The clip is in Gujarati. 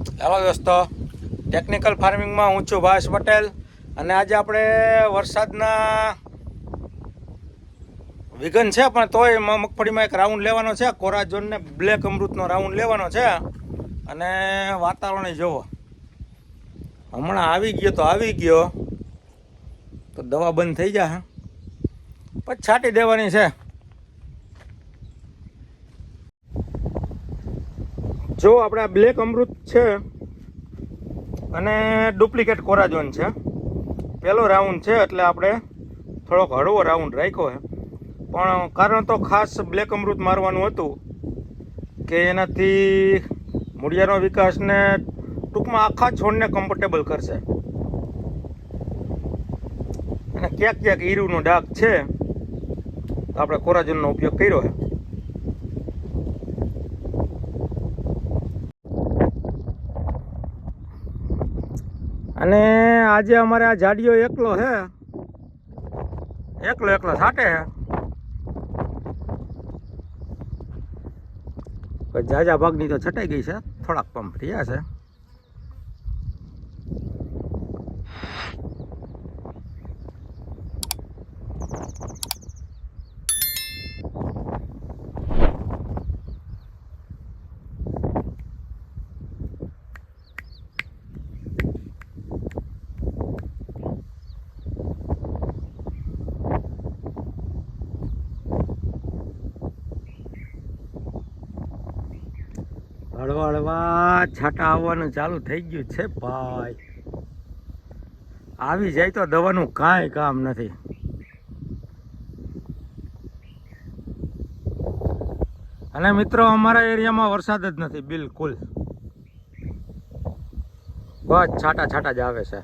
હેલો દોસ્તો, ટેકનિકલ ફાર્મિંગમાં હું છું ભાવેશ પટેલ. અને આજે આપણે વરસાદના વિઘન છે, પણ તોય મગફળીમાં એક રાઉન્ડ લેવાનો છે. કોરાજોન ને બ્લેક અમૃતનો રાઉન્ડ લેવાનો છે. અને વાતાવરણ જોવો, હમણાં આવી ગયો તો દવા બંધ થઈ જાય, પછી છાંટી દેવાની છે. જો આપણે આ બ્લેક અમૃત છે અને ડુપ્લિકેટ કોરાજોન છે. પહેલો રાઉન્ડ છે એટલે આપણે થોડોક હળવો રાઉન્ડ રાખ્યો છે, પણ કારણ તો ખાસ બ્લેક અમૃત મારવાનું હતું કે એનાથી મૂળિયાનો વિકાસને ટૂંકમાં આખા છોડને કમ્ફર્ટેબલ કરશે. અને ક્યાંક ઈરુનો ડાઘ છે તો આપણે કોરાજોનનો ઉપયોગ કર્યો છે. અને આજે અમારે આ જાડીઓ એકલો છાંટે છે. જાજા ભાગની તો છટાઈ ગઈ છે, થોડાક પંપ રહ્યા છે. હળવા છાંટા આવવાનું ચાલુ થઈ ગયું છે ભાઈ. આવી જાય તો દવાનું કાંઈ કામ નથી. અને મિત્રો, અમારા એરિયામાં વરસાદ જ નથી બિલકુલ. બસ છાંટા જ આવે છે.